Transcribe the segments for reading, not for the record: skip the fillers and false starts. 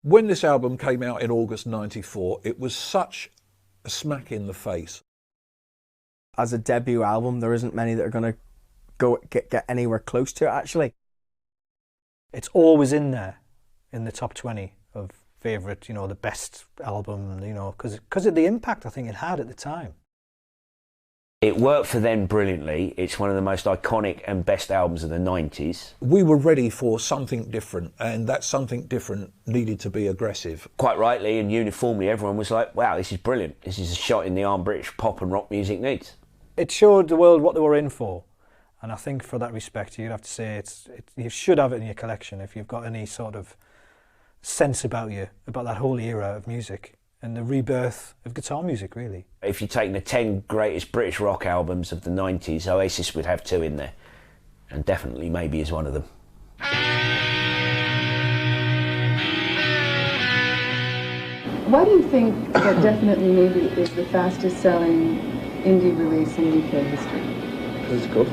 When this album came out in August '94, it was such a smack in the face. As a debut album, there isn't many that are going to get anywhere close to it, actually. It's always in there, in the top 20 of favourite, you know, the best album, you know, because of the impact I think it had at the time. It worked for them brilliantly. It's one of the most iconic and best albums of the 90s. We were ready for something different, and that something different needed to be aggressive. Quite rightly and uniformly, everyone was like, wow, this is brilliant. This is a shot in the arm British pop and rock music needs. It showed the world what they were in for. And I think for that respect, you'd have to say you should have it in your collection if you've got any sort of sense about you, about that whole era of music and the rebirth of guitar music, really. If you're taking the 10 greatest British rock albums of the 90s, Oasis would have 2 in there. And definitely Maybe is one of them. Why do you think that Definitely Maybe is the fastest selling indie release in UK history? It's good.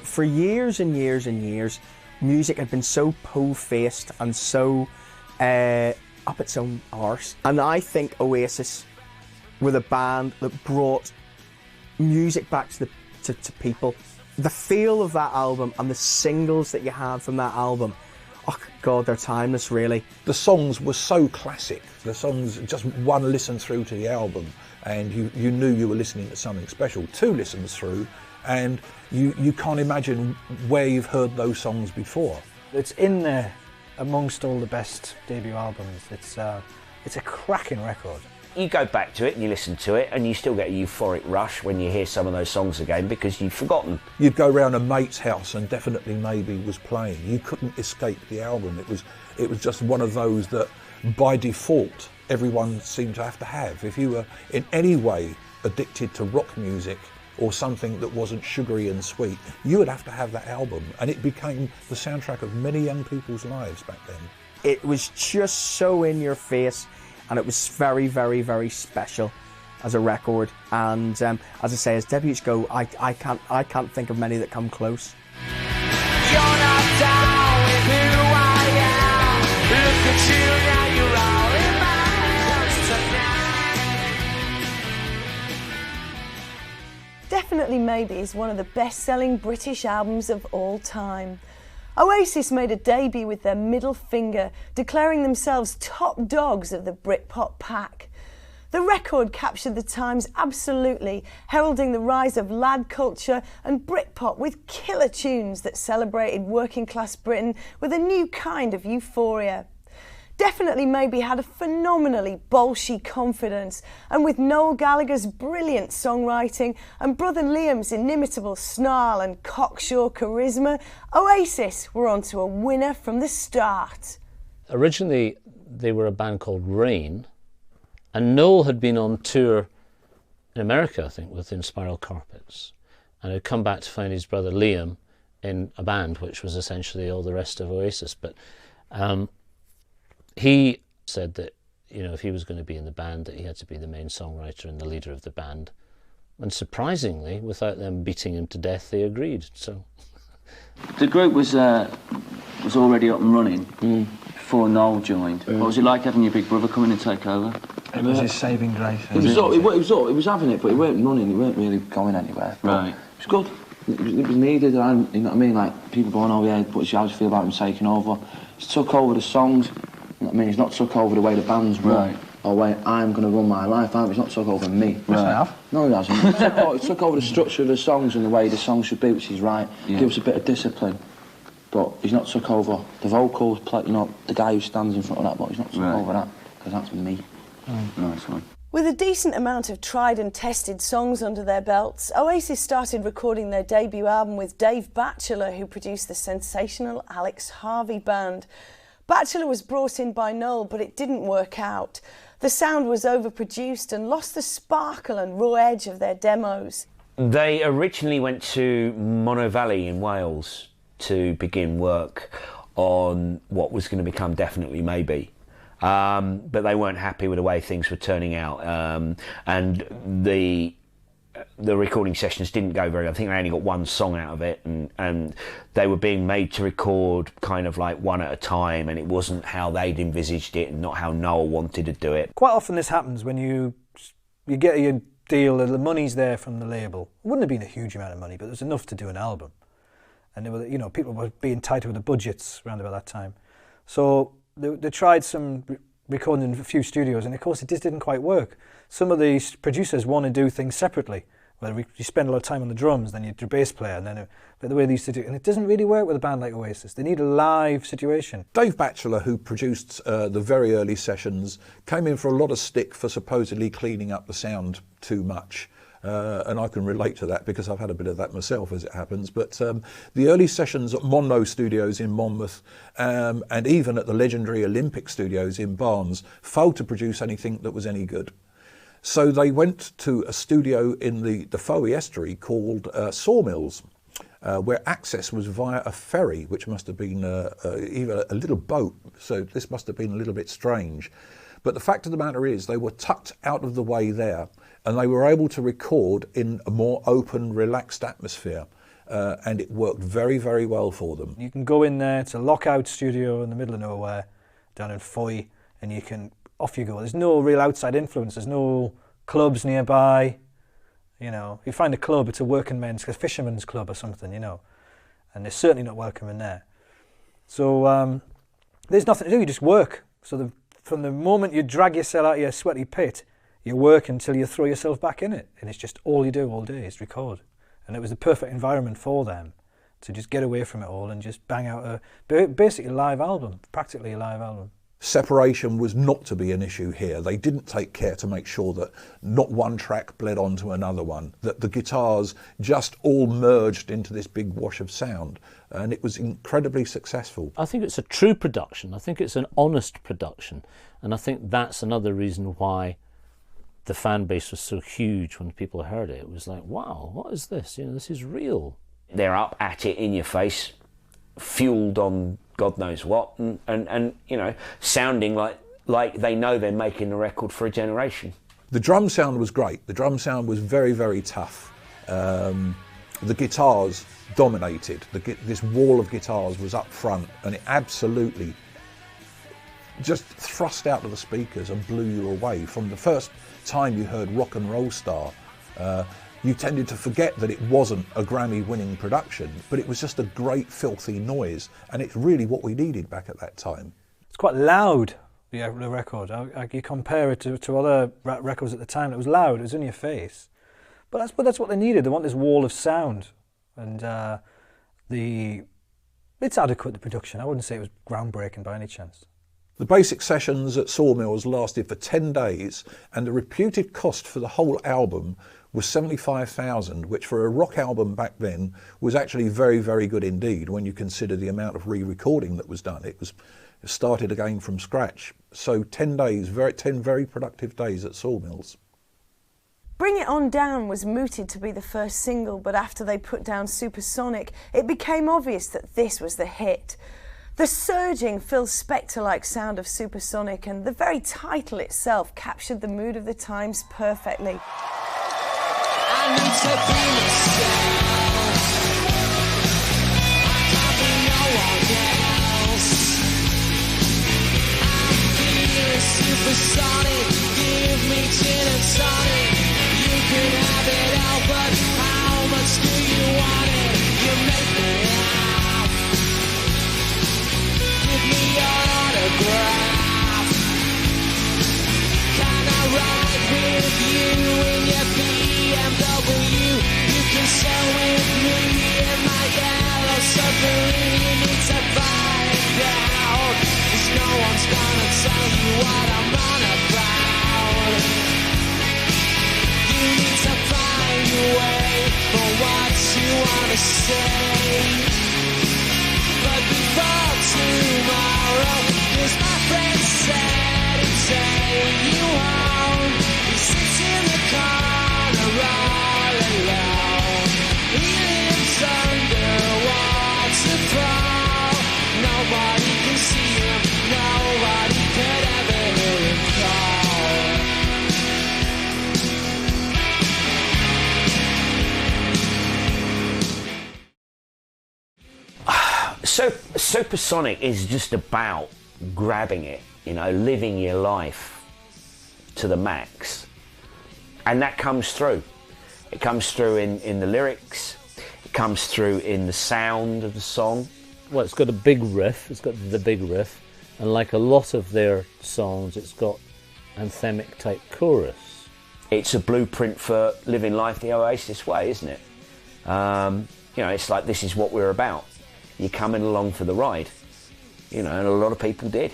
For years and years and years, music had been so po-faced and so up its own arse. And I think Oasis were the band that brought music back to people. The feel of that album and the singles that you had from that album, oh God, they're timeless, really. The songs were so classic. The songs, just one listen through to the album and you knew you were listening to something special. 2 listens through and you can't imagine where you've heard those songs before. It's in there amongst all the best debut albums. It's a cracking record. You go back to it and you listen to it and you still get a euphoric rush when you hear some of those songs again because you've forgotten. You'd go round a mate's house and Definitely Maybe was playing. You couldn't escape the album. It was just one of those that by default everyone seemed to have. If you were in any way addicted to rock music or something that wasn't sugary and sweet, you would have to have that album, and it became the soundtrack of many young people's lives back then. It was just so in your face, and it was very, very, very special as a record. And as I say, as debuts go, I can't think of many that come close. You're not down with who I am. Look at you now, you're all in my hands tonight. Definitely Maybe is one of the best-selling British albums of all time. Oasis made a debut with their middle finger, declaring themselves top dogs of the Britpop pack. The record captured the times absolutely, heralding the rise of lad culture and Britpop with killer tunes that celebrated working-class Britain with a new kind of euphoria. Definitely Maybe had a phenomenally bolshy confidence, and with Noel Gallagher's brilliant songwriting and brother Liam's inimitable snarl and cocksure charisma, Oasis were onto a winner from the start. Originally they were a band called Rain, and Noel had been on tour in America, I think, with Spiral Carpets, and had come back to find his brother Liam in a band which was essentially all the rest of Oasis. But he said that, you know, if he was going to be in the band, that he had to be the main songwriter and the leader of the band. And surprisingly, without them beating him to death, they agreed. So the group was already up and running before Noel joined. What was it like having your big brother come in and take over? It was his saving grace. He was having it, but he weren't running. He weren't really going anywhere. Right. It was good. It was needed. You know what I mean? Like people going, "Oh yeah, but how do you feel about him taking over?" He's took over the songs. You know what I mean? He's not took over the way the band's run. Or way I'm going to run my life. He's not took over me. Yes, I have. No, he hasn't. He took over the structure of the songs and the way the songs should be, which is right. Yeah. Gives a bit of discipline. But he's not took over the vocals, you know, the guy who stands in front of that, but he's not took over that, because that's me. Nice one. With a decent amount of tried and tested songs under their belts, Oasis started recording their debut album with Dave Batchelor, who produced the sensational Alex Harvey Band. Batchelor was brought in by Noel, but it didn't work out. The sound was overproduced and lost the sparkle and raw edge of their demos. They originally went to Mono Valley in Wales to begin work on what was going to become Definitely Maybe. But they weren't happy with the way things were turning out. And the recording sessions didn't go very well. I think they only got one song out of it, and they were being made to record kind of like one at a time, and it wasn't how they'd envisaged it and not how Noel wanted to do it. Quite often this happens when you get your deal, the money's there from the label. It wouldn't have been a huge amount of money, but it was enough to do an album. And there were, you know, people were being tighter with the budgets around about that time. So they tried some recording in a few studios, and of course it just didn't quite work. Some of the producers want to do things separately. Where you spend a lot of time on the drums, then you do bass player, and then the way they used to do it. And it doesn't really work with a band like Oasis. They need a live situation. Dave Batchelor, who produced the very early sessions, came in for a lot of stick for supposedly cleaning up the sound too much. And I can relate to that because I've had a bit of that myself, as it happens. But the early sessions at Mono Studios in Monmouth and even at the legendary Olympic Studios in Barnes failed to produce anything that was any good. So they went to a studio in the Fowey Estuary called Sawmills, where access was via a ferry, which must have been even a little boat. So this must have been a little bit strange. But the fact of the matter is they were tucked out of the way there, and they were able to record in a more open, relaxed atmosphere. And it worked very, very well for them. You can go in there, it's a lockout studio in the middle of nowhere, down in Fowey, and you can... off you go. There's no real outside influence. There's no clubs nearby. You know, you find a club, it's a working men's, a fisherman's club or something, you know. And they're certainly not welcome in there. So there's nothing to do, you just work. So from the moment you drag yourself out of your sweaty pit, you work until you throw yourself back in it. And it's just all you do all day is record. And it was the perfect environment for them to just get away from it all and just bang out basically a live album, practically a live album. Separation was not to be an issue here. They didn't take care to make sure that not one track bled onto another one, that the guitars just all merged into this big wash of sound, and it was incredibly successful. I think it's a true production. I think it's an honest production, and I think that's another reason why the fan base was so huge when people heard it. It was like, wow, what is this? You know, this is real. They're up at it in your face, fueled on God knows what, and you know, sounding like they know they're making a record for a generation. The drum sound was great. The drum sound was very, very tough. The guitars dominated. This wall of guitars was up front, and it absolutely just thrust out of the speakers and blew you away. From the first time you heard Rock and Roll Star, you tended to forget that it wasn't a Grammy-winning production, but it was just a great, filthy noise, and it's really what we needed back at that time. It's quite loud, the record. You compare it to other records at the time, it was loud, it was in your face. But that's what they needed. They want this wall of sound, and it's adequate, the production. I wouldn't say it was groundbreaking by any chance. The basic sessions at Sawmills lasted for 10 days, and the reputed cost for the whole album was $75,000, which for a rock album back then was actually very, very good indeed when you consider the amount of re-recording that was done. It started again from scratch. So 10 days, 10 very productive days at Sawmills. Bring It On Down was mooted to be the first single, but after they put down Supersonic, it became obvious that this was the hit. The surging Phil Spector-like sound of Supersonic and the very title itself captured the mood of the times perfectly. need to be myself. I can't be no one else. I'm feeling supersonic. Give me gin and tonic. You can have it all, but how much do you want it? You make me laugh. Give me your autograph. Can I ride with you in your BMW? You can sail with me in my yellow submarine. You need to find out, 'cause no one's gonna tell you what I'm on about. You need to find a way for what you wanna say. But before tomorrow, 'cause my friend said he'd take you home. He sits in the corner all alone. He lives under waterfall. Nobody can see him, nobody could ever hear him call. So Supersonic is just about grabbing it, you know, living your life to the max, and that comes through. It comes through in the lyrics. It comes through in the sound of the song. Well, it's got a big riff. It's got the big riff, and like a lot of their songs, it's got anthemic type chorus. It's a blueprint for living life the Oasis way, isn't it? You know, it's like, this is what we're about. You're coming along for the ride, you know, and a lot of people did.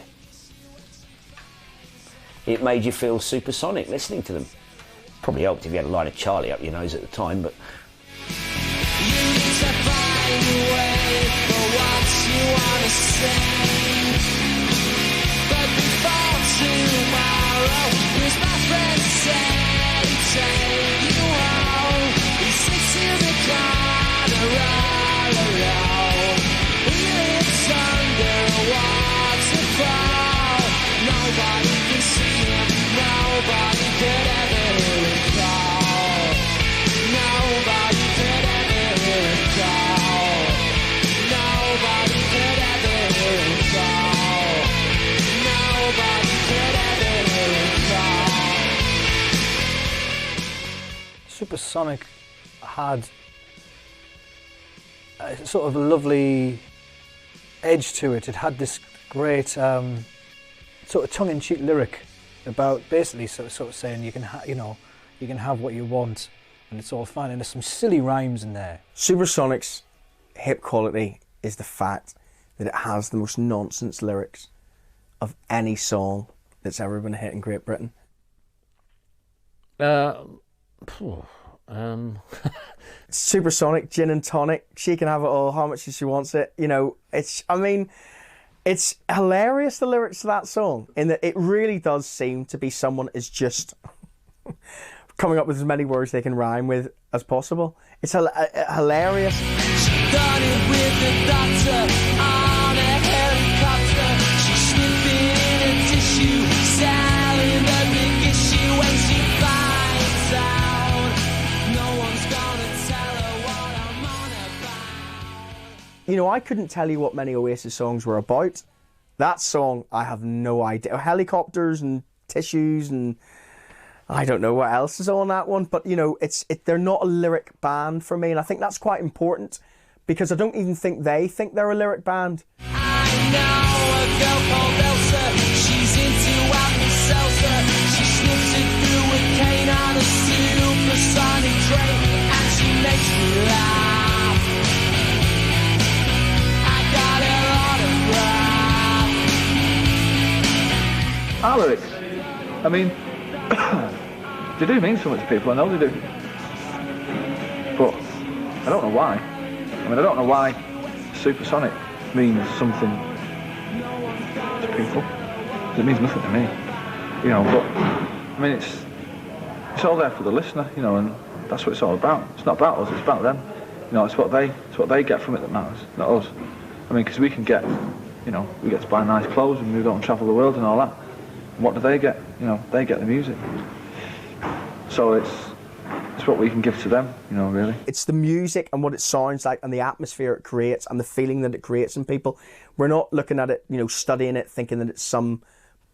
It made you feel supersonic listening to them. Probably helped if you had a line of Charlie up your nose at the time, but... You need to find a way for what you want to say. But before tomorrow, 'cause my friend said he'd take you home. He sits in the corner all alone. He lives under a waterfall. Nobody can see him, nobody could ever hear him call. Nobody could ever hear him call. Nobody could ever hear him call. Nobody could ever hear him call. Supersonic had a sort of a lovely edge to it. It had this great sort of tongue-in-cheek lyric about basically sort of saying you can you can have what you want and it's all fine, and there's some silly rhymes in there. Supersonic's hit quality is the fact that it has the most nonsense lyrics of any song that's ever been a hit in Great Britain. Supersonic, gin and tonic, she can have it all, how much she wants it. You know, it's hilarious, the lyrics to that song, in that it really does seem to be someone is just coming up with as many words they can rhyme with as possible. It's hilarious. She done it with the doctor on a helicopter. She's sniffing in a tissue, selling the big issue when she finds out. No one's gonna tell her what I'm on about. You know, I couldn't tell you what many Oasis songs were about. That song, I have no idea. Helicopters and tissues and I don't know what else is on that one, but you know, they're not a lyric band for me, and I think that's quite important because I don't even think they think they're a lyric band. I know a girl called Elsa. She's into Alka-Seltzer. She sniffs it through a cane on a supersonic train, and she makes me laugh. I got her autograph. Our lyrics, I mean, they do mean so much to people, I know they do. But I don't know why. I mean, I don't know why Supersonic means something to people. It means nothing to me, you know, but I mean, it's all there for the listener, you know, and that's what it's all about. It's not about us, it's about them. You know, it's what they get from it that matters, not us. I mean, because we can get, you know, we get to buy nice clothes and we go and travel the world and all that. And what do they get? You know, they get the music. So it's it's what we can give to them, you know, really. It's the music and what it sounds like and the atmosphere it creates and the feeling that it creates in people. We're not looking at it, you know, studying it, thinking that it's some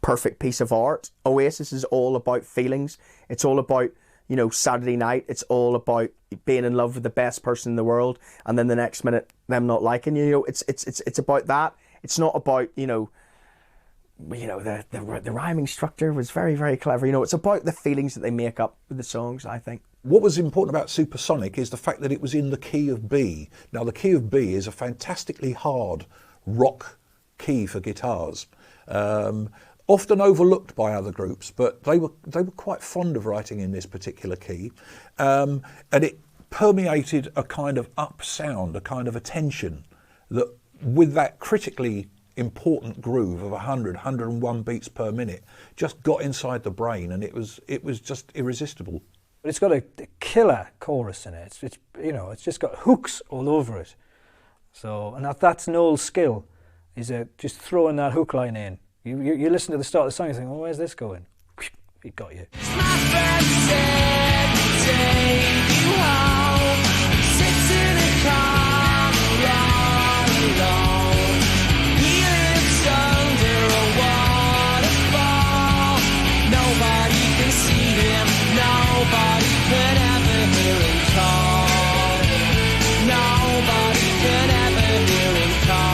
perfect piece of art. Oasis is all about feelings. It's all about, you know, Saturday night. It's all about being in love with the best person in the world, and then the next minute them not liking you. You know, it's about that. It's not about, you know, the rhyming structure was very, very clever. You know, it's about the feelings that they make up with the songs, I think. What was important about Supersonic is the fact that it was in the key of B. Now, the key of B is a fantastically hard rock key for guitars. Often overlooked by other groups, but they were quite fond of writing in this particular key, and it permeated a kind of up sound, a kind of a tension that, with that critically important groove of 101 beats per minute, just got inside the brain, and it was just irresistible. But it's got a killer chorus in it. It's you know, it's just got hooks all over it. So, and that's Noel's skill, is just throwing that hook line in. You listen to the start of the song, you think, well, where's this going? He got you. My friend said to take you home, sits in a car all alone. He lives under a waterfall. Nobody can see him, nobody could ever hear him call. Nobody could ever hear him call.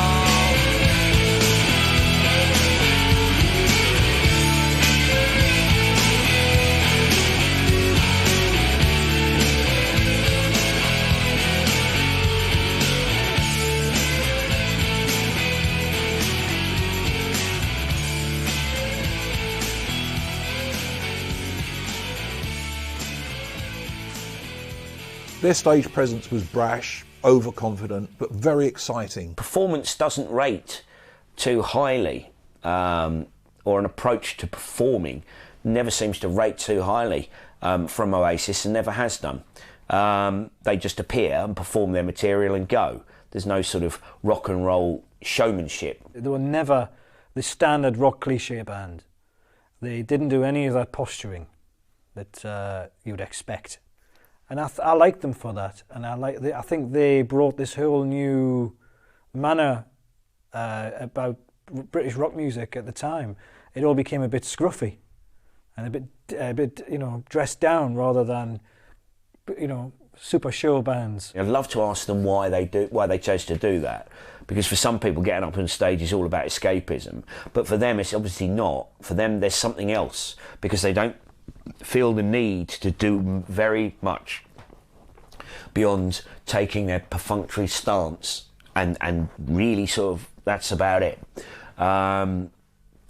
Their stage presence was brash, overconfident, but very exciting. Performance doesn't rate too highly, or an approach to performing never seems to rate too highly from Oasis, and never has done. They just appear and perform their material and go. There's no sort of rock and roll showmanship. They were never the standard rock cliche band. They didn't do any of that posturing that you would expect. And I like them for that, and I think they brought this whole new manner about British rock music at the time. It all became a bit scruffy, and a bit you know, dressed down rather than, you know, super show bands. I'd love to ask them why they chose to do that, because for some people getting up on stage is all about escapism, but for them it's obviously not. For them there's something else, because they don't feel the need to do very much beyond taking their perfunctory stance, and really sort of that's about it.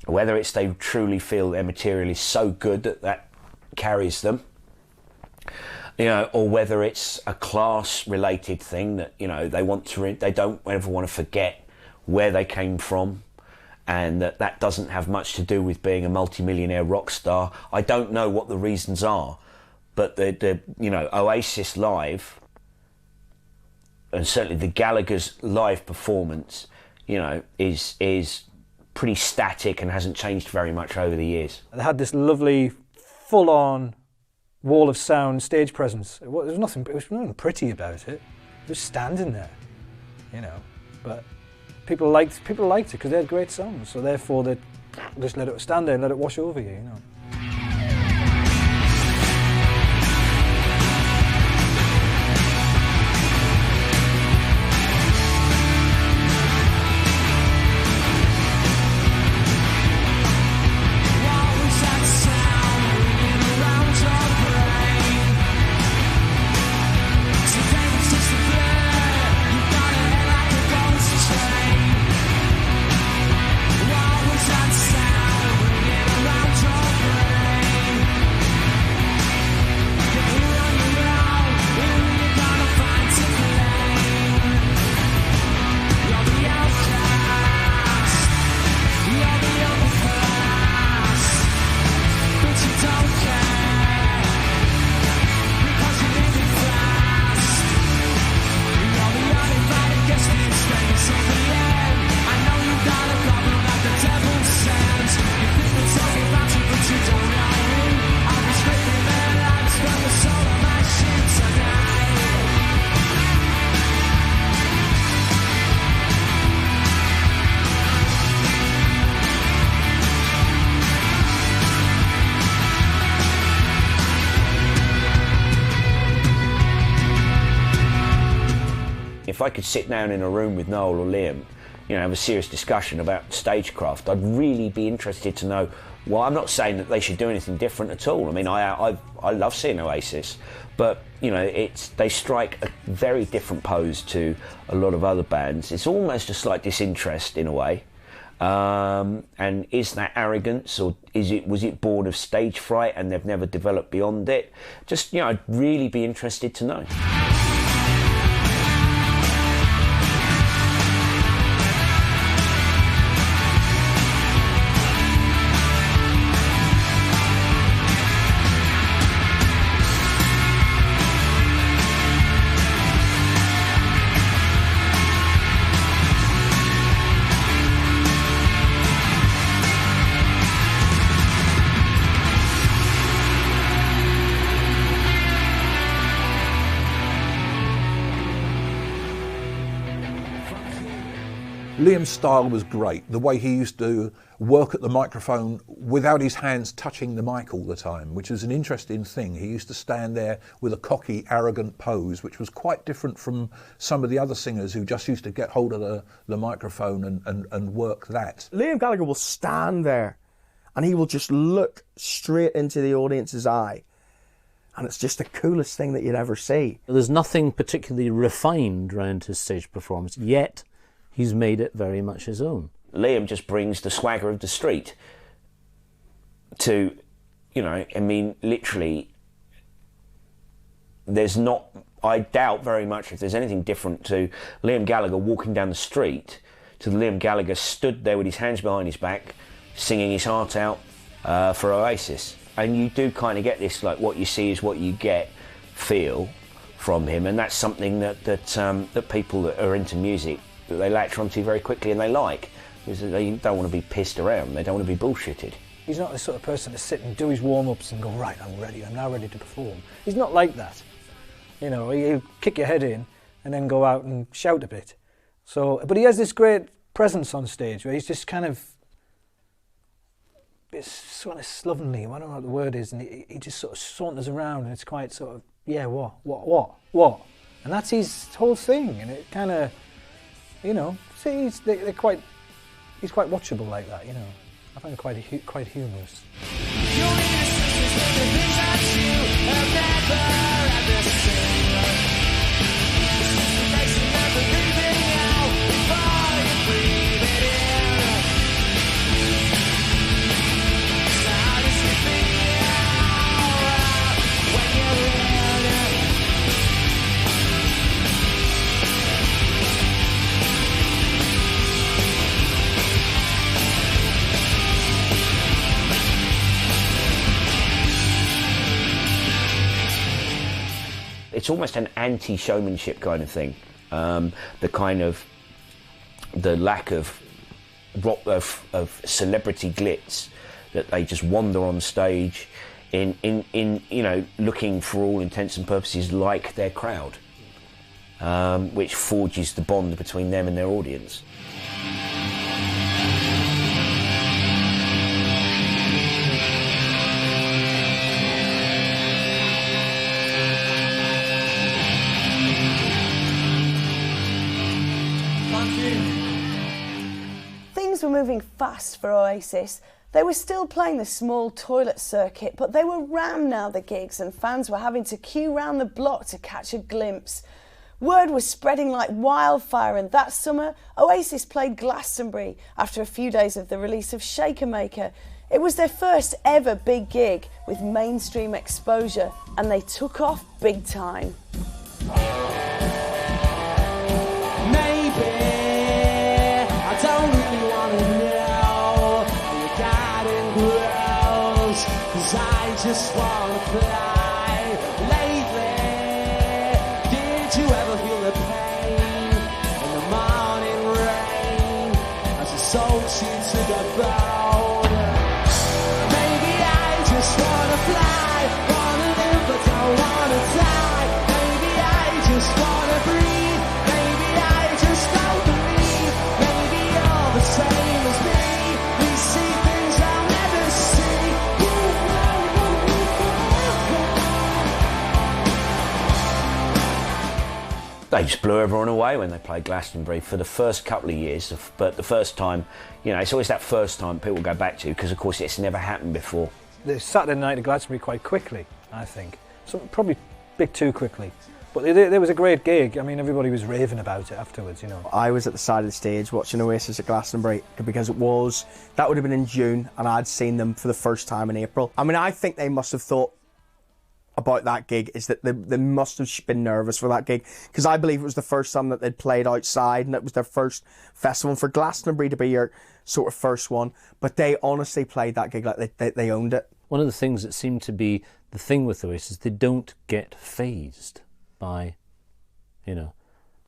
Whether it's they truly feel their material is so good that carries them, you know, or whether it's a class related thing that, you know, they don't ever want to forget where they came from, and that doesn't have much to do with being a multi-millionaire rock star. I don't know what the reasons are, but the you know, Oasis live, and certainly the Gallagher's live performance, you know, is pretty static and hasn't changed very much over the years. They had this lovely, full-on wall of sound stage presence. There was nothing pretty about it. Just standing there, you know. But people liked it because they had great songs. So therefore, they just let it stand there and let it wash over you, you know. What was that sound ringing around your brain? if I could sit down in a room with Noel or Liam, you know, have a serious discussion about stagecraft, I'd really be interested to know. Well, I'm not saying that they should do anything different at all. I mean, I love seeing Oasis, but you know, they strike a very different pose to a lot of other bands. It's almost a slight disinterest in a way. And is that arrogance, or was it born of stage fright and they've never developed beyond it? Just, you know, I'd really be interested to know. Liam's style was great. The way he used to work at the microphone without his hands touching the mic all the time, which was an interesting thing. He used to stand there with a cocky, arrogant pose, which was quite different from some of the other singers who just used to get hold of the microphone and work that. Liam Gallagher will stand there and he will just look straight into the audience's eye. And it's just the coolest thing that you'd ever see. There's nothing particularly refined around his stage performance, yet he's made it very much his own. Liam just brings the swagger of the street to, you know, I mean, literally, I doubt very much if there's anything different to Liam Gallagher walking down the street to the Liam Gallagher stood there with his hands behind his back, singing his heart out for Oasis. And you do kind of get this, like, what you see is what you get feel from him, and that's something that people that are into music, that they latch onto very quickly and they like, because they don't want to be pissed around, they don't want to be bullshitted. He's not the sort of person to sit and do his warm-ups and go, right, I'm ready, I'm now ready to perform. He's not like that. You know, he'll kick your head in and then go out and shout a bit. So, but he has this great presence on stage where he's just kind of, it's sort of slovenly, I don't know what the word is, and he just sort of saunters around and it's quite sort of, yeah, what? And that's his whole thing, and it kind of, you know, see, he's quite watchable like that, you know. I find it quite humorous. It's almost an anti-showmanship kind of thing. The lack of celebrity glitz, that they just wander on stage in you know, looking for all intents and purposes like their crowd, which forges the bond between them and their audience. Things were moving fast for Oasis. They were still playing the small toilet circuit, but they were rammed now, the gigs, and fans were having to queue round the block to catch a glimpse. Word was spreading like wildfire, and that summer, Oasis played Glastonbury after a few days of the release of Shakermaker. It was their first ever big gig with mainstream exposure, and they took off big time. Just wanna fly. Lately, did you ever feel the pain in the morning rain as it soaks you to the bone? Maybe I just wanna fly, wanna live but don't wanna die. Maybe I just wanna breathe. Maybe I just don't believe. Maybe you're the same as me. We see things I'll never see. they just blew everyone away when they played Glastonbury for the first couple of years. But the first time, you know, it's always that first time people go back to, because of course it's never happened before. They Saturday night at Glastonbury quite quickly, I think. So probably a bit too quickly. But there was a great gig. I mean, everybody was raving about it afterwards, you know. I was at the side of the stage watching Oasis at Glastonbury because that would have been in June, and I'd seen them for the first time in April. I mean, I think they must have thought about that gig is that they must have been nervous for that gig, because I believe it was the first time that they'd played outside, and it was their first festival. And for Glastonbury to be your sort of first one, but they honestly played that gig like they owned it. One of the things that seemed to be the thing with Oasis, they don't get phased by, you know,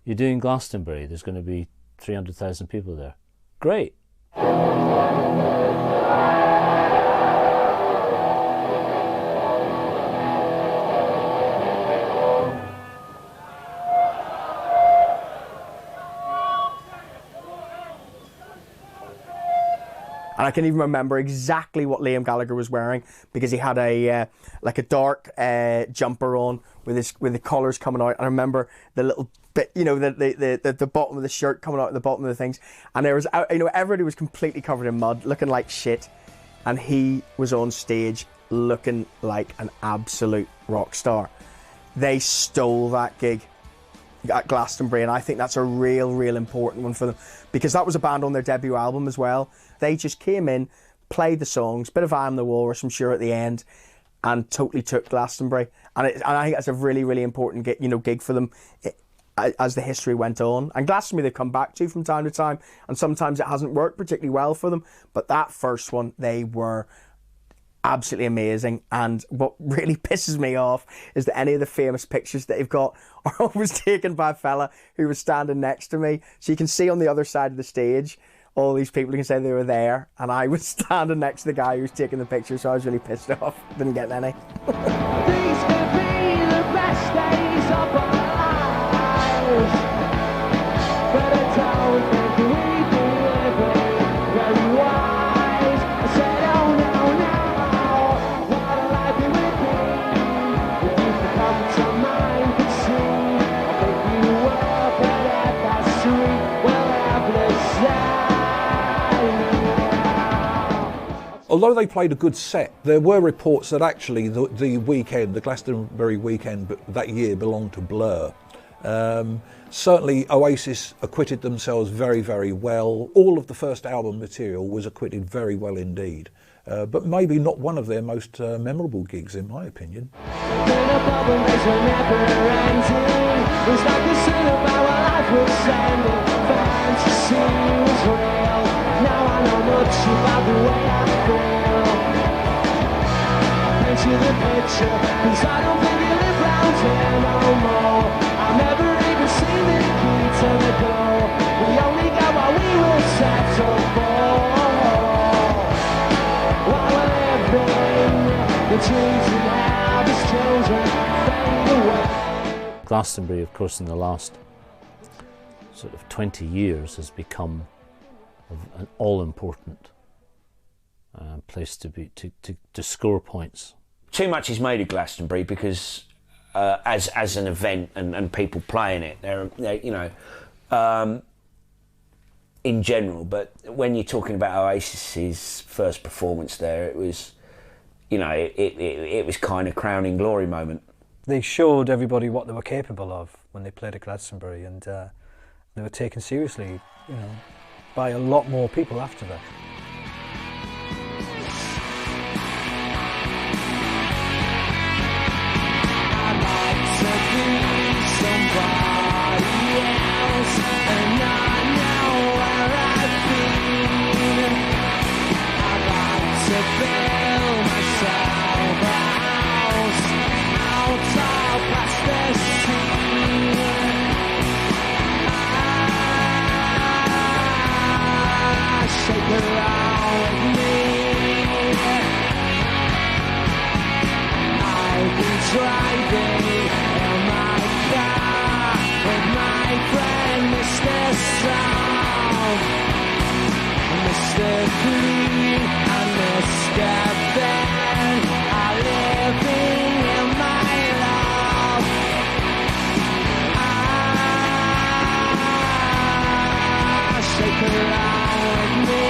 you're doing Glastonbury, there's going to be 300,000 people there. Great. And I can even remember exactly what Liam Gallagher was wearing, because he had a like a dark jumper on with the collars coming out. And I remember the little bit, you know, the bottom of the shirt coming out at the bottom of the things. And there was, you know, everybody was completely covered in mud, looking like shit. And he was on stage looking like an absolute rock star. They stole that gig at Glastonbury, and I think that's a real important one for them, because that was a band on their debut album as well. They just came in, played the songs, bit of I Am the Walrus, I'm sure, at the end, and totally took Glastonbury. And I think that's a really important gig for them as the history went on. And Glastonbury they've come back to from time to time, and sometimes it hasn't worked particularly well for them. But that first one, they were absolutely amazing. And what really pisses me off is that any of the famous pictures that they've got are always taken by a fella who was standing next to me. So you can see on the other side of the stage all these people who can say they were there, and I was standing next to the guy who was taking the picture, so I was really pissed off. Didn't get any. These could be the best days of our lives, but I don't think we'd be living very wise. I said, oh no, what a life it would be if you could come to mind could see. I think you were, but at that street, well, I've said. Although they played a good set, there were reports that actually the weekend, the Glastonbury weekend that year, belonged to Blur. Certainly Oasis acquitted themselves very well. All of the first album material was acquitted very well indeed. But maybe not one of their most memorable gigs, in my opinion. Now I know much about the way I feel. I paint you the picture, cause I don't think you live round here no more. I've never even seen the key to the door. We only got what we were settled for. While we're living, the trees we have as children fade away. Glastonbury, of course, in the last sort of 20 years has become an all-important place to score points. Too much is made of Glastonbury because as an event and people playing it, they're you know, in general. But when you're talking about Oasis's first performance there, it was, you know, it was kind of crowning glory moment. They showed everybody what they were capable of when they played at Glastonbury, and they were taken seriously, you know, by a lot more people after that. I'd like to be somebody else, and I know where I've been. I'd like to build myself a house out of plasticine. Shake around with me. I've been driving in my car with my friend Mr. Sound, Mr. Green and Mr. Ben are living in my love. along with me.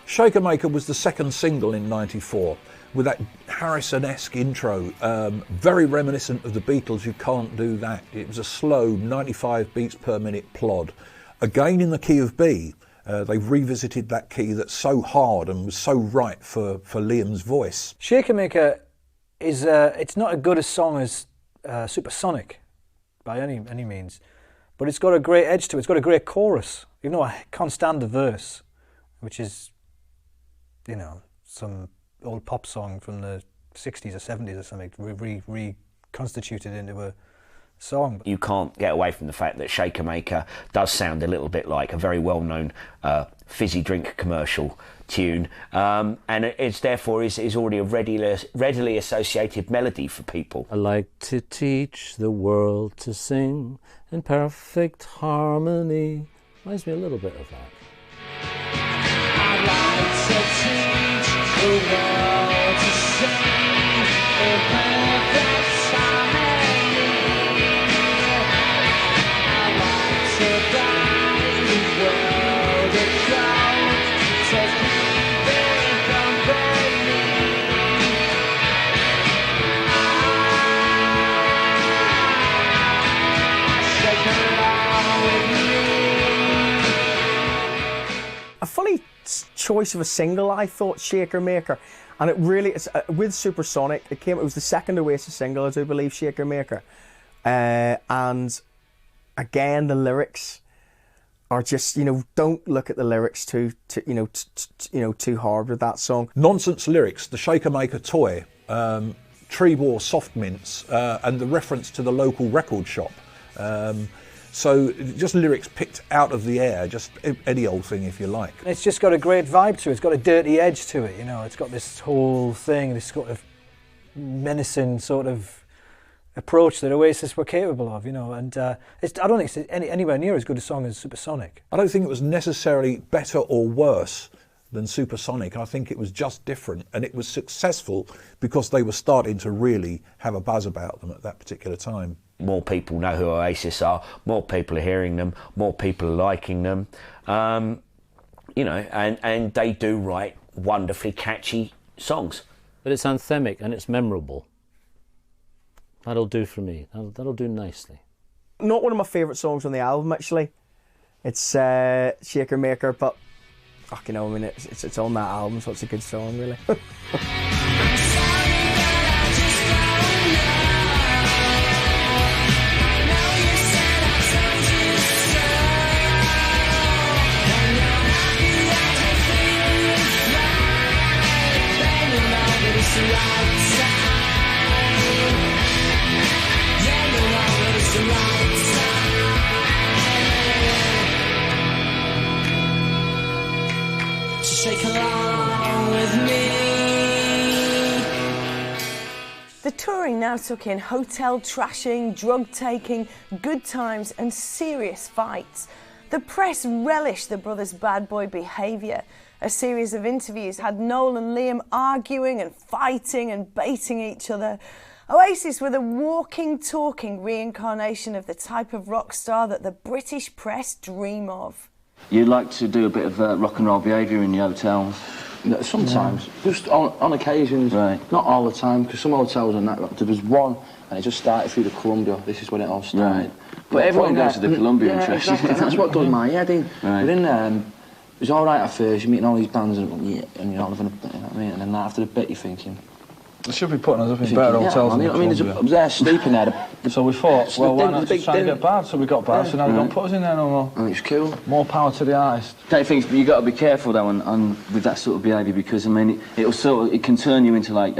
Shakermaker was the second single in '94 with that Harrison-esque intro, very reminiscent of the Beatles' You Can't Do That. It was a slow 95 beats per minute plod. Again in the key of B, they've revisited that key that's so hard and was so right for Liam's voice. Shakermaker is, it's not as good a song as Supersonic by any means, but it's got a great edge to it. It's got a great chorus, even though I can't stand the verse, which is, you know, some old pop song from the 60s or 70s or something, reconstituted into a song. You can't get away from the fact that Shakermaker does sound a little bit like a very well-known fizzy drink commercial tune, and it's therefore is already a readily associated melody for people. I like to teach the world to sing in perfect harmony. Reminds me a little bit of that. I'd like to teach the world to sing in perfect harmony. I'd like to guide the world of gold to keep it company. Shake along with me. A funny choice of a single, I thought, Shakermaker, and it really is with Supersonic. It was the second Oasis single, I do believe, Shakermaker, and again the lyrics are just, you know, don't look at the lyrics too hard with that song. Nonsense lyrics, the Shakermaker toy, tree war soft mints, and the reference to the local record shop. So just lyrics picked out of the air, just any old thing if you like. It's just got a great vibe to it. It's got a dirty edge to it, you know. It's got this whole thing, this sort of menacing sort of approach that Oasis were capable of, you know. And I don't think it's anywhere near as good a song as Supersonic. I don't think it was necessarily better or worse than Supersonic. I think it was just different, and it was successful because they were starting to really have a buzz about them at that particular time. More people know who Oasis are, more people are hearing them, more people are liking them, you know, and they do write wonderfully catchy songs. But it's anthemic and it's memorable. That'll do for me. That'll do nicely. Not one of my favourite songs on the album, actually. It's Shakermaker, but you know, I mean, it's on that album, so it's a good song, really. Shake along with me. The touring now took in hotel trashing, drug taking, good times and serious fights. The press relished the brothers' bad boy behaviour. A series of interviews had Noel and Liam arguing and fighting and baiting each other. Oasis were the walking, talking reincarnation of the type of rock star that the British press dream of. You like to do a bit of rock and roll behaviour in your hotels? Sometimes, just on occasions, right. Not all the time, because some hotels are that. There was one, and it just started through the Columbia. This is when it all started. Right. But everyone goes to the Columbia yeah, interest. Exactly. That's what does my head in. Right. But in there, it was all right at first. You're meeting all these bands, and you're not having you know what I mean? And then after a bit, you're thinking, They should be putting us up in better hotels than I mean, I was there sleeping there. So we thought, well, why not just try and get bad? So we got bad, so now they don't put us in there no more. And it's cool. More power to the artist. Don't think you got to be careful though, with that sort of behaviour, because I mean, it can turn you into like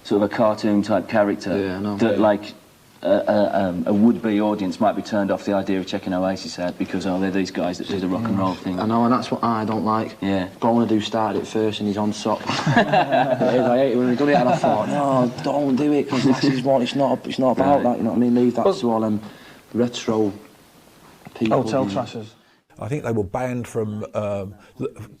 sort of a cartoon type character. Yeah, I know. That like a would-be audience might be turned off the idea of checking Oasis out because they're these guys that do the rock and roll thing. I know, and that's what I don't like. Yeah. Going to do started it first, and he's on top. I hate it when he done it, and I thought, no, don't do it, because this is what it's not about that. You know what I mean? Leave that to all them retro people. Hotel trashers. I think they were banned from,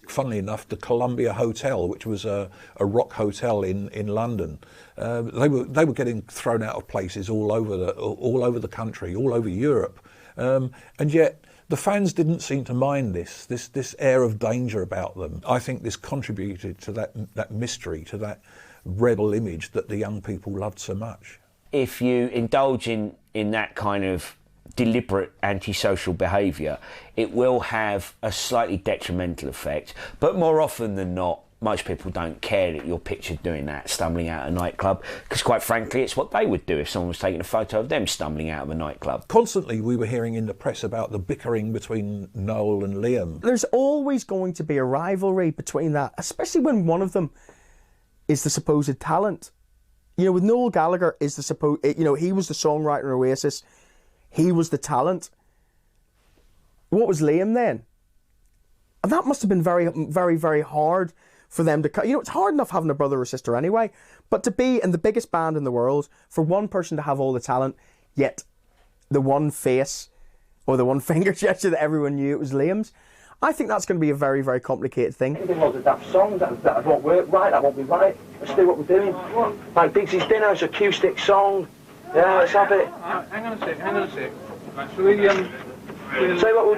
funnily enough, the Columbia Hotel, which was a rock hotel in London. They were getting thrown out of places all over the country, all over Europe, and yet the fans didn't seem to mind this air of danger about them. I think this contributed to that mystery, to that rebel image that the young people loved so much. If you indulge in that kind of deliberate antisocial behaviour, it will have a slightly detrimental effect, but more often than not, most people don't care that you're pictured doing that, stumbling out of a nightclub, because quite frankly it's what they would do if someone was taking a photo of them stumbling out of a nightclub. Constantly we were hearing in the press about the bickering between Noel and Liam. There's always going to be a rivalry between that, especially when one of them is the supposed talent. You know, with Noel Gallagher is the supposed, you know, he was the songwriter in Oasis, he was the talent. What was Liam then? And that must have been very, very, very hard for them to, you know, it's hard enough having a brother or sister anyway, but to be in the biggest band in the world, for one person to have all the talent, yet the one face or the one finger gesture that everyone knew it was Liam's, I think that's going to be a very, very complicated thing. There's loads of daft songs that won't work right, that won't be right. Let's do what we're doing. What? Like Digsy's Dinner's acoustic song. Yeah, let's have it. Hang on a sec. Right, shall we, Say what we'll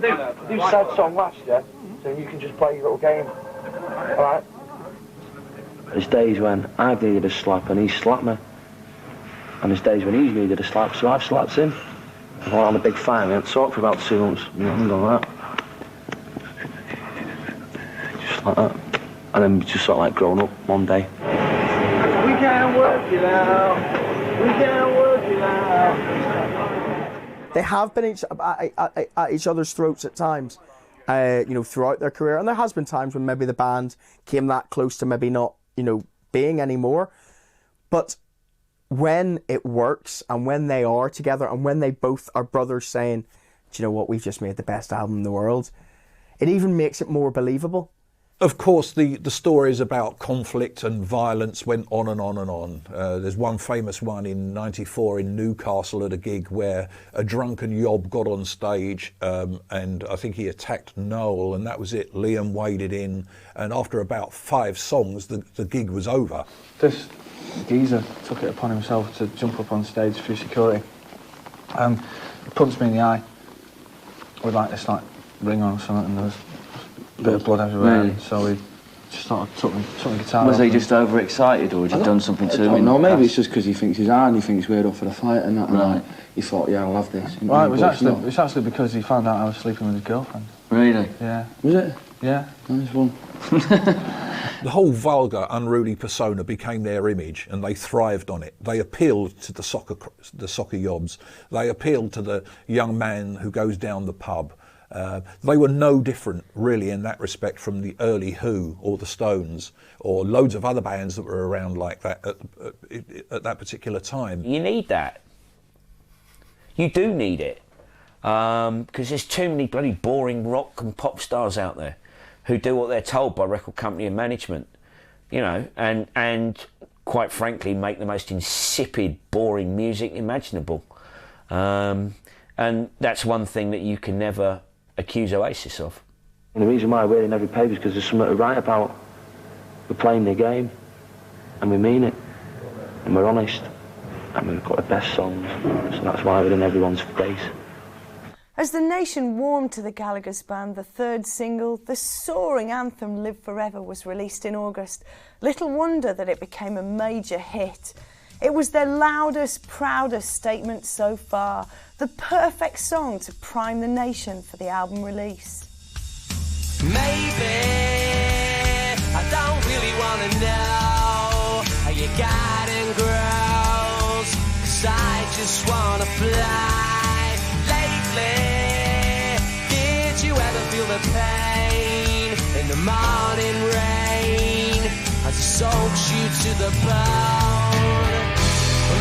do, do sad song last, yeah? So you can just play your little game. Alright? There's days when I've needed a slap and he's slapped me. And there's days when he's needed a slap, so I've slapped him. I've gone on a big fight, we haven't talked for about 2 months. Nothing like that. Just like that. And then we just sort of like grown up one day. We can't work it out. We can't work it out. They have been at each other's throats at times, you know, throughout their career. And there has been times when maybe the band came that close to maybe not, you know, being anymore. But when it works and when they are together and when they both are brothers saying, do you know what, we've just made the best album in the world, it even makes it more believable. Of course, the stories about conflict and violence went on and on and on. There's one famous one in '94 in Newcastle at a gig where a drunken yob got on stage and I think he attacked Noel, and that was it. Liam waded in, and after about 5 songs, the gig was over. This geezer took it upon himself to jump up on stage through security and punched me in the eye with like this ring on or something, and there was a bit of blood everywhere. Really? So he just sort of took the guitar. Was he just overexcited, or had you done something to him? No, maybe it's just because he thinks he's hard and he thinks we're up for the fight and that. Right. And he thought, yeah, I'll have this. Well, it was actually because he found out I was sleeping with his girlfriend. Really? Yeah. Was it? Yeah. Nice one. The whole vulgar, unruly persona became their image, and they thrived on it. They appealed to the soccer yobs. They appealed to the young man who goes down the pub. They were no different, really, in that respect from the early Who or the Stones or loads of other bands that were around like that at that particular time. You need that. You do need it. Because there's too many bloody boring rock and pop stars out there who do what they're told by record company and management, you know, and quite frankly make the most insipid, boring music imaginable. And that's one thing that you can never accuse Oasis of. And the reason why we're in every paper is because there's something to write about. We're playing the game, and we mean it, and we're honest, and we've got the best songs, so that's why we're in everyone's face. As the nation warmed to the Gallagher's band, the third single, the soaring anthem Live Forever, was released in August. Little wonder that it became a major hit. It was their loudest, proudest statement so far, the perfect song to prime the nation for the album release. Maybe I don't really want to know how your garden grows, 'cause I just want to fly. Lately, did you ever feel the pain in the morning rain as it soaks you to the bone?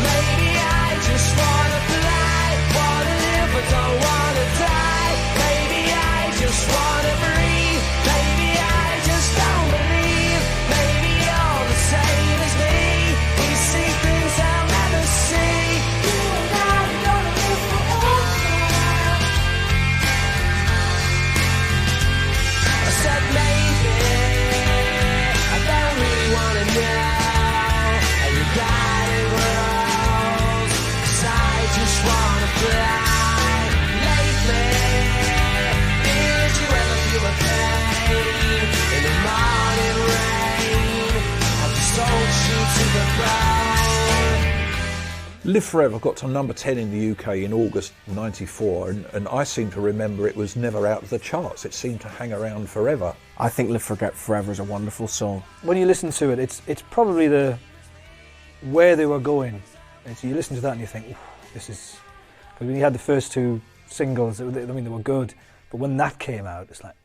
Maybe I just wanna fly, wanna live but don't wanna die. Maybe I just wanna breathe, maybe I just don't believe. Maybe you're the same as me, we see things I'll never see. You and I are gonna live forever. Live Forever got to number 10 in the UK in August '94, and I seem to remember it was never out of the charts. It seemed to hang around forever. I think Live Forever is a wonderful song. When you listen to it, it's probably where they were going. And so you listen to that and you think, this is... Because when you had the first two singles, they were good, but when that came out, it's like,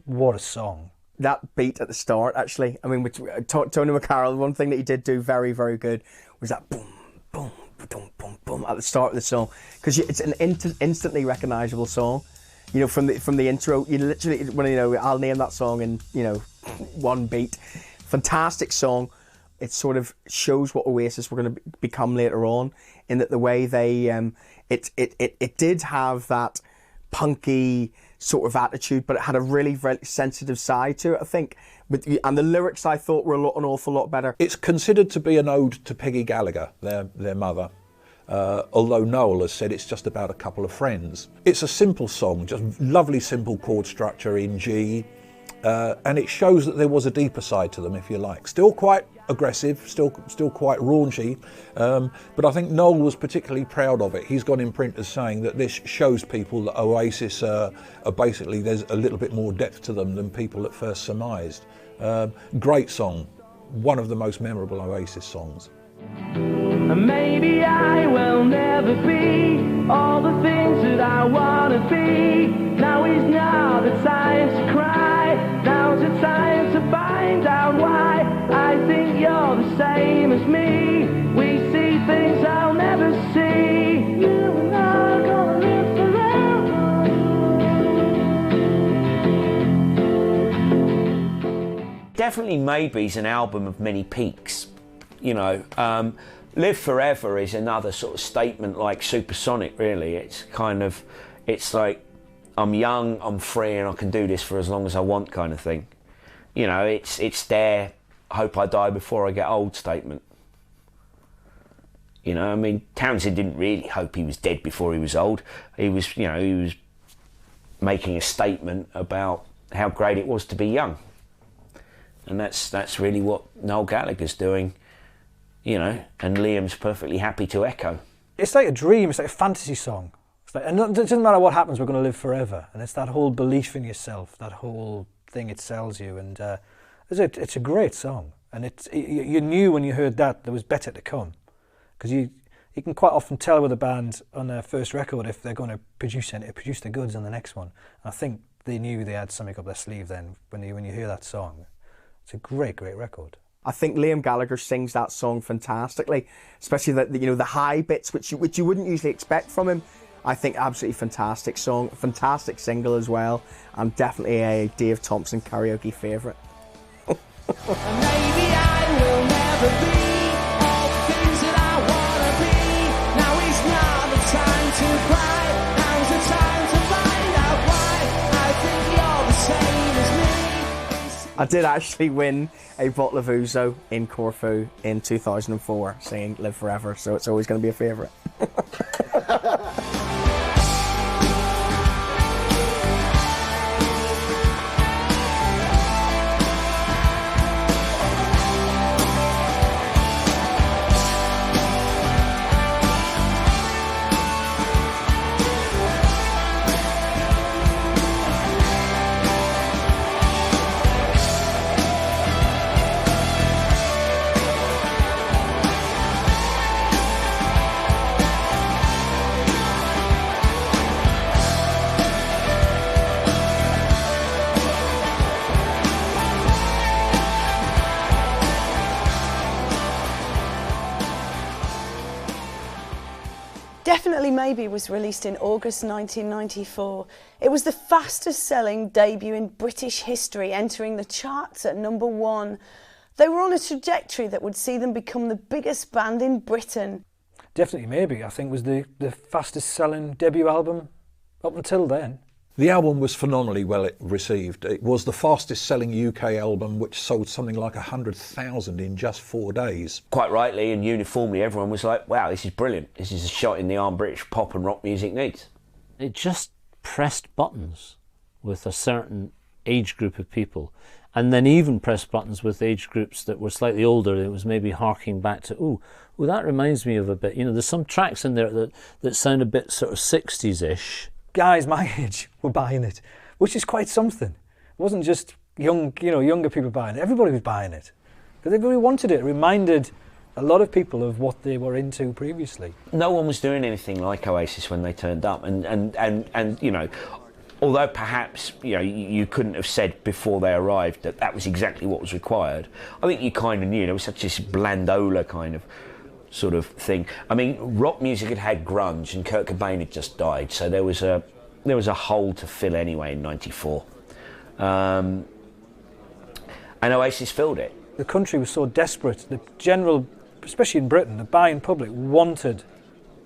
what a song. That beat at the start, actually, I mean, Tony McCarroll, one thing that he did do very, very good was that boom, boom, boom, boom, boom at the start of the song, because it's an instantly recognisable song. You know, from the intro, you literally, I'll name that song in, one beat. Fantastic song. It sort of shows what Oasis were going to become later on, in that the way they, it did have that punky sort of attitude, but it had a really, very sensitive side to it, I think. And the lyrics, I thought, were an awful lot better. It's considered to be an ode to Peggy Gallagher, their mother, although Noel has said it's just about a couple of friends. It's a simple song, just lovely simple chord structure in G, and it shows that there was a deeper side to them, if you like. Still quite aggressive, still quite raunchy, but I think Noel was particularly proud of it. He's gone in print as saying that this shows people that Oasis are basically, there's a little bit more depth to them than people at first surmised. Great song, one of the most memorable Oasis songs. Maybe I will never be all the things that I want to be. Now is not the time to cry. Now's the time to find out why. I think you're the same as me. We see things I'll never see. You and I are gonna live forever. Definitely Maybe's an album of many peaks, Live Forever is another sort of statement like Supersonic, really. It's like, I'm young, I'm free, and I can do this for as long as I want kind of thing. It's their hope I die before I get old statement. Townsend didn't really hope he was dead before he was old. He was making a statement about how great it was to be young. And that's really what Noel Gallagher's doing. And Liam's perfectly happy to echo. It's like a dream, it's like a fantasy song. And it doesn't matter what happens, we're going to live forever. And it's that whole belief in yourself, that whole thing it sells you. And it's a great song. And you knew when you heard that there was better to come. Because you can quite often tell with a band on their first record if they're going to produce the goods on the next one. And I think they knew they had something up their sleeve then when you hear that song. It's a great, great record. I think Liam Gallagher sings that song fantastically, especially the high bits, which you wouldn't usually expect from him. I think absolutely fantastic song, fantastic single as well, and definitely a Dave Thompson karaoke favourite. Maybe I will never be all the things that I want to be. Now is not the time to cry. Now's the time to find out why. I think you're the same as me. I did actually win a bottle of Ouzo in Corfu in 2004, singing Live Forever, so it's always going to be a favourite. Definitely Maybe was released in August 1994. It was the fastest selling debut in British history, entering the charts at #1. They were on a trajectory that would see them become the biggest band in Britain. Definitely Maybe, I think, was the fastest selling debut album up until then. The album was phenomenally well received. It was the fastest selling UK album, which sold something like 100,000 in just 4 days. Quite rightly and uniformly, everyone was like, wow, this is brilliant. This is a shot in the arm British pop and rock music needs. It just pressed buttons with a certain age group of people. and then even press buttons with age groups that were slightly older. It was maybe harking back to, oh, that reminds me of a bit. You know, there's some tracks in there that sound a bit sort of 60s-ish. Guys my age were buying it, which is quite something. It wasn't just younger people buying it. Everybody was buying it because everybody wanted it. It reminded a lot of people of what they were into previously. No one was doing anything like Oasis when they turned up, and you know, although perhaps you couldn't have said before they arrived that was exactly what was required, I think you kind of knew. There was such this blandola kind of sort of thing. I mean, rock music had grunge, and Kurt Cobain had just died, so there was a hole to fill anyway in '94, and Oasis filled it. The country was so desperate. The general, especially in Britain, the buying public wanted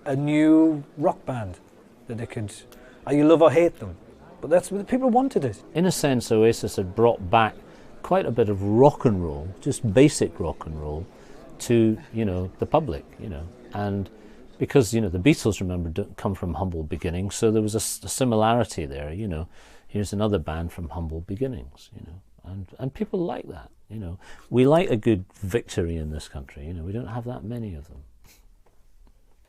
a new rock band that they could either love or hate them. But that's what people wanted it. In a sense, Oasis had brought back quite a bit of rock and roll, just basic rock and roll, to the public, and because the Beatles, remember, come from humble beginnings, so there was a similarity there. Here's another band from humble beginnings, and people like that. We like a good victory in this country. We don't have that many of them.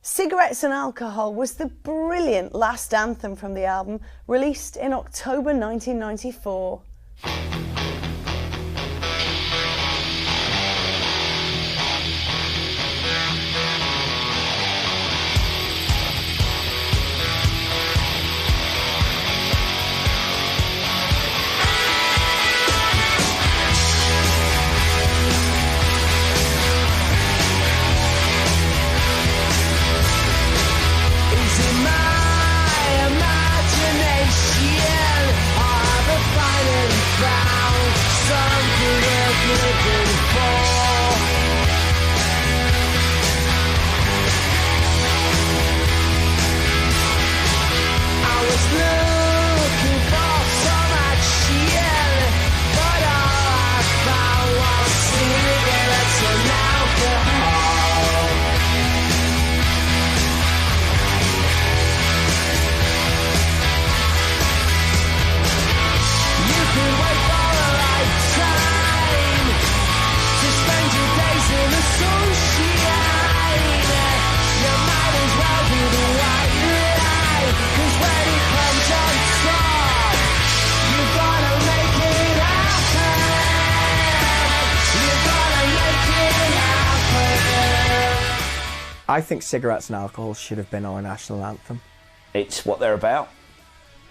Cigarettes and Alcohol was the brilliant last anthem from the album, released in October 1994. I think Cigarettes and Alcohol should have been our national anthem. It's what they're about.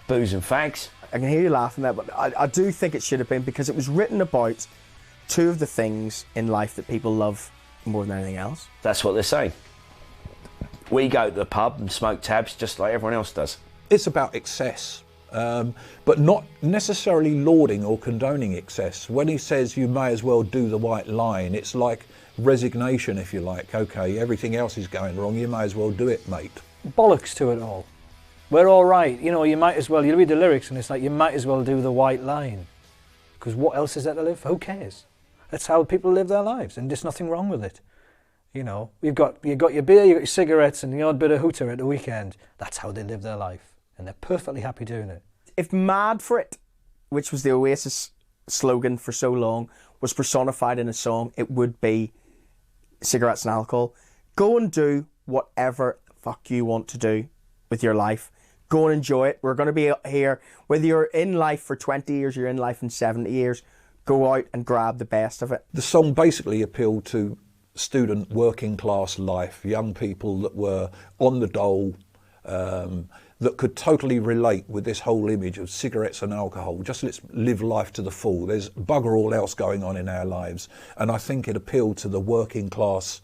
Booze and fags. I can hear you laughing there, but I do think it should have been, because it was written about two of the things in life that people love more than anything else. That's what they're saying. We go to the pub and smoke tabs just like everyone else does. It's about excess, but not necessarily lauding or condoning excess. When he says you may as well do the white line, it's like resignation, if you like. Okay, everything else is going wrong, you may as well do it, mate. Bollocks to it all. We're all right. You might as well, you read the lyrics and it's like, you might as well do the white line. Because what else is there to live for? Who cares? That's how people live their lives, and there's nothing wrong with it. You've got your beer, you've got your cigarettes and the odd bit of hooter at the weekend. That's how they live their life, and they're perfectly happy doing it. If Mad for It, which was the Oasis slogan for so long, was personified in a song, it would be Cigarettes and Alcohol. Go and do whatever fuck you want to do with your life. Go and enjoy it. We're going to be here, whether you're in life for 20 years, you're in life in 70 years, go out and grab the best of it. The song basically appealed to student working class life, young people that were on the dole, that could totally relate with this whole image of cigarettes and alcohol. Just let's live life to the full. There's bugger all else going on in our lives. And I think it appealed to the working class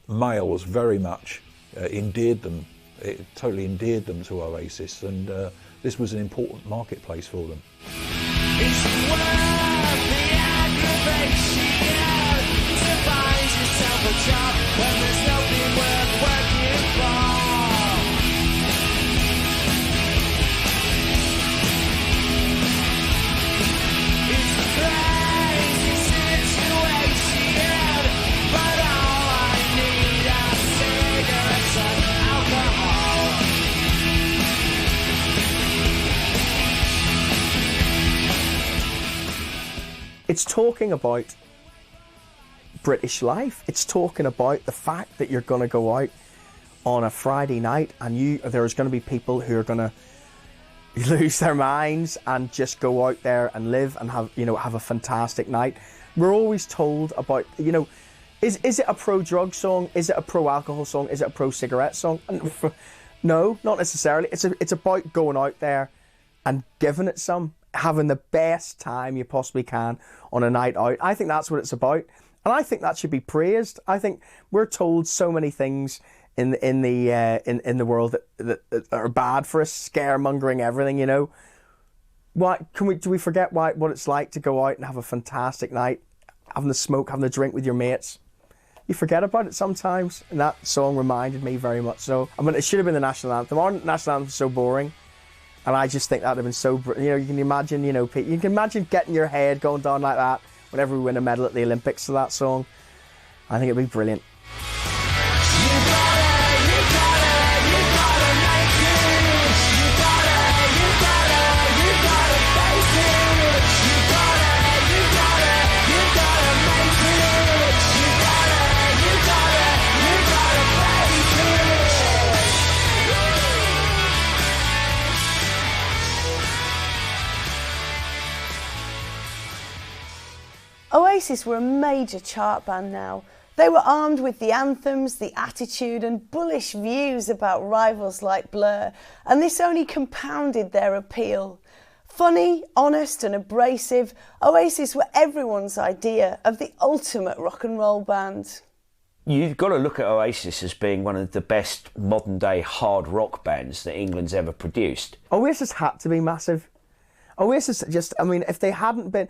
males very much, it totally endeared them to Oasis, and this was an important marketplace for them. It's worth the aggravation to find yourself a job when there's nothing worth working for. It's a crazy situation, but all I need are cigarettes and alcohol. It's talking about British life. It's talking about the fact that you're going to go out on a Friday night and there's going to be people who are going to lose their minds and just go out there and live and have a fantastic night. We're always told about, is it a pro-drug song? Is it a pro-alcohol song? Is it a pro-cigarette song? No, not necessarily. It's about going out there and giving it some, having the best time you possibly can on a night out. I think that's what it's about, and I think that should be praised. I think we're told so many things in the world that are bad for us, scaremongering everything. Do we forget what it's like to go out and have a fantastic night, having the smoke, having the drink with your mates? You forget about it sometimes, and that song reminded me very much so. I mean, it should have been the national anthem. Our national anthem is so boring, and I just think that would have been so. You can imagine, you can imagine getting your head going down like that whenever we win a medal at the Olympics to that song. I think it'd be brilliant. Oasis were a major chart band now. They were armed with the anthems, the attitude and bullish views about rivals like Blur, and this only compounded their appeal. Funny, honest and abrasive, Oasis were everyone's idea of the ultimate rock and roll band. You've got to look at Oasis as being one of the best modern day hard rock bands that England's ever produced. Oasis had to be massive. Oasis if they hadn't been,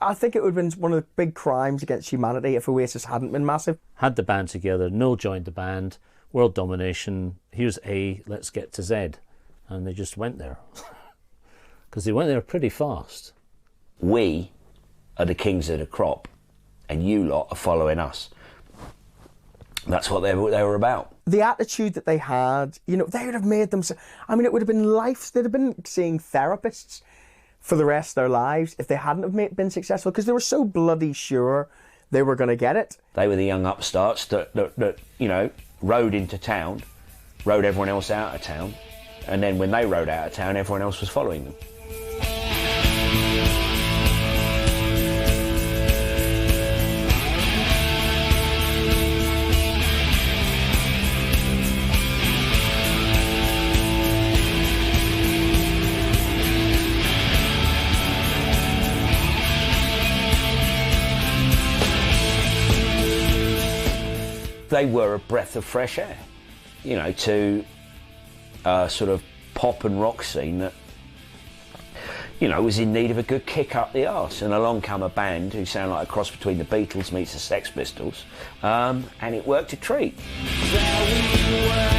I think it would have been one of the big crimes against humanity if Oasis hadn't been massive. Had the band together, Noel joined the band, world domination, here's A, let's get to Z. And they just went there. Because they went there pretty fast. We are the kings of the crop, and you lot are following us. That's what they were about. The attitude that they had, they would have made them... it would have been life. They'd have been seeing therapists for the rest of their lives if they hadn't have been successful, because they were so bloody sure they were going to get it. They were the young upstarts that rode into town, rode everyone else out of town, and then when they rode out of town, everyone else was following them. They were a breath of fresh air, to a sort of pop and rock scene that, was in need of a good kick up the arse. And along come a band who sound like a cross between the Beatles meets the Sex Pistols, and it worked a treat. There we were.